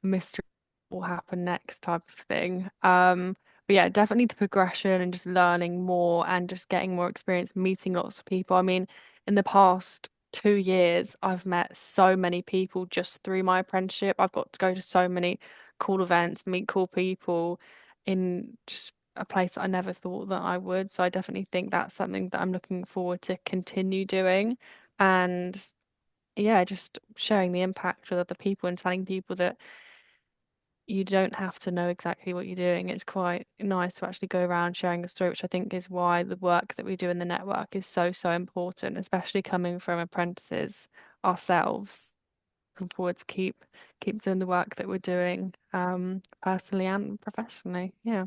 mystery what will happen next type of thing. But yeah, definitely the progression and just learning more and just getting more experience, meeting lots of people. I mean, in the past 2 years, I've met so many people just through my apprenticeship. I've got to go to so many cool events, meet cool people in just a place that I never thought that I would. So I definitely think that's something that I'm looking forward to continue doing. And yeah, just sharing the impact with other people and telling people that you don't have to know exactly what you're doing. It's quite nice to actually go around sharing a story, which I think is why the work that we do in the network is so, so important, especially coming from apprentices ourselves. Looking forward to keep doing the work that we're doing, personally and professionally. Yeah.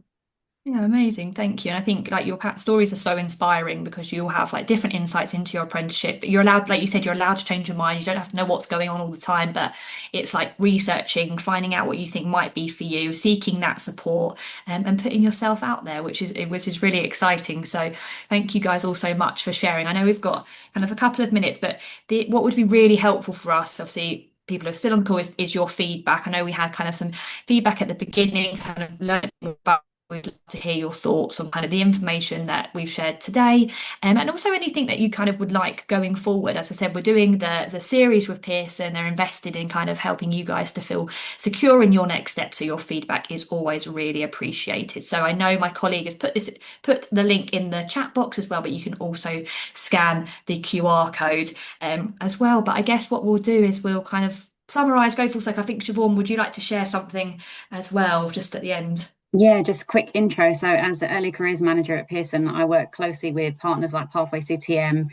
Yeah, amazing. Thank you. And I think like your stories are so inspiring because you'll have like different insights into your apprenticeship. You're allowed, like you said, you're allowed to change your mind. You don't have to know what's going on all the time, but it's like researching, finding out what you think might be for you, seeking that support, and putting yourself out there, which is really exciting. So thank you guys all so much for sharing. I know we've got kind of a couple of minutes, but what would be really helpful for us, obviously, people are still on the call is your feedback. I know we had kind of some feedback at the beginning, kind of learning about. We'd love to hear your thoughts on kind of the information that we've shared today, and also anything that you kind of would like going forward. As I said, we're doing the series with Pearson. They're invested in kind of helping you guys to feel secure in your next step. So your feedback is always really appreciated. So I know my colleague has put the link in the chat box as well, but you can also scan the QR code as well. But I guess what we'll do is we'll kind of summarize, go full circle. I think Siobhan, would you like to share something as well, just at the end? Yeah, just a quick intro. So as the early careers manager at Pearson, I work closely with partners like Pathway CTM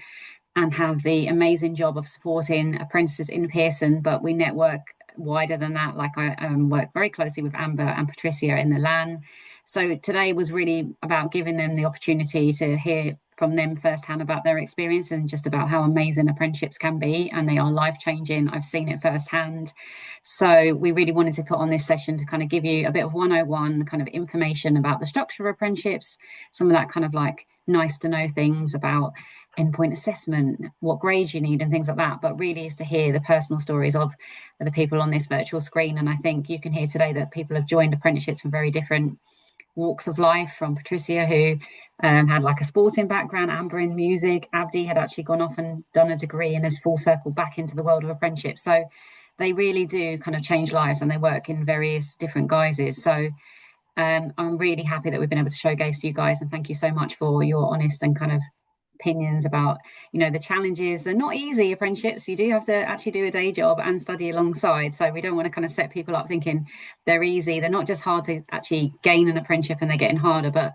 and have the amazing job of supporting apprentices in Pearson, but we network wider than that. Like I work very closely with Amber and Patricia in the LAN. So today was really about giving them the opportunity to hear from them firsthand about their experience and just about how amazing apprenticeships can be, and they are life-changing. I've seen it firsthand. So we really wanted to put on this session to kind of give you a bit of 101 kind of information about the structure of apprenticeships, some of that kind of like nice to know things about endpoint assessment, what grades you need and things like that, but really is to hear the personal stories of the people on this virtual screen. And I think you can hear today that people have joined apprenticeships from very different walks of life, from Patricia, who had like a sporting background, Amber in music, Abdi had actually gone off and done a degree and has full circle back into the world of apprenticeship. So they really do kind of change lives and they work in various different guises. So I'm really happy that we've been able to showcase to you guys, and thank you so much for your honest and kind of opinions about, you know, the challenges. They're not easy apprenticeships. You do have to actually do a day job and study alongside, so we don't want to kind of set people up thinking they're easy. They're not just hard to actually gain an apprenticeship and they're getting harder, but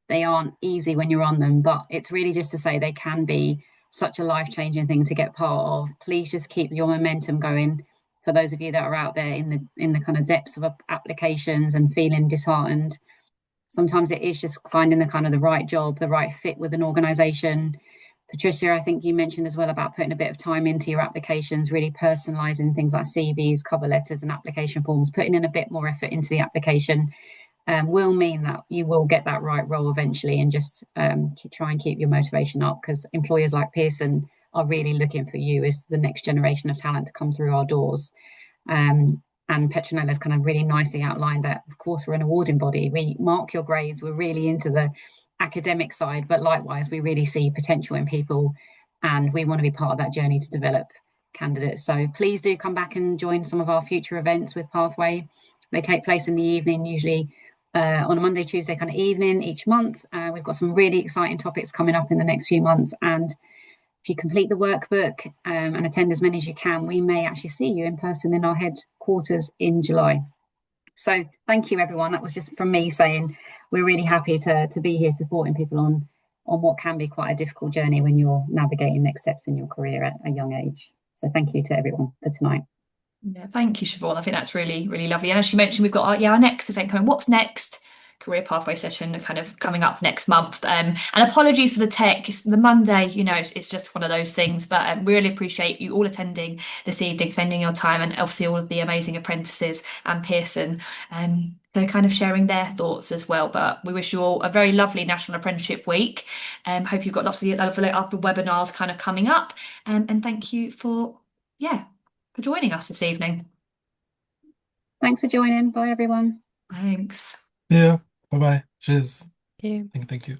they aren't easy when you're on them. But it's really just to say they can be such a life-changing thing to get part of. Please just keep your momentum going. For those of you that are out there in the kind of depths of applications and feeling disheartened, sometimes it is just finding the kind of the right job, the right fit with an organization, Patricia, I think you mentioned as well about putting a bit of time into your applications, really personalising things like CVs, cover letters, and application forms, putting in a bit more effort into the application will mean that you will get that right role eventually, and just try and keep your motivation up, because employers like Pearson are really looking for you as the next generation of talent to come through our doors. And Petronella's kind of really nicely outlined that, of course, we're an awarding body. We mark your grades. We're really into the academic side, but likewise, we really see potential in people, and we want to be part of that journey to develop candidates. So please do come back and join some of our future events with Pathway. They take place in the evening, usually on a Monday, Tuesday kind of evening each month. We've got some really exciting topics coming up in the next few months, and if you complete the workbook and attend as many as you can, we may actually see you in person in our headquarters in July. So thank you, everyone. That was just from me saying we're really happy to be here supporting people on what can be quite a difficult journey when you're navigating next steps in your career at a young age. So thank you to everyone for tonight. Yeah, thank you, Siobhan. I think that's really, really lovely. And as you mentioned, we've got our next event coming. What's next? Career pathway session kind of coming up next month. And apologies for the tech. It's the Monday, it's just one of those things. But we really appreciate you all attending this evening, spending your time, and obviously all of the amazing apprentices and Pearson for kind of sharing their thoughts as well. But we wish you all a very lovely National Apprenticeship Week. Hope you've got lots of other webinars kind of coming up. And thank you for joining us this evening. Thanks for joining. Bye, everyone. Thanks. Yeah. Bye bye. Cheers. Thank you. Thank you.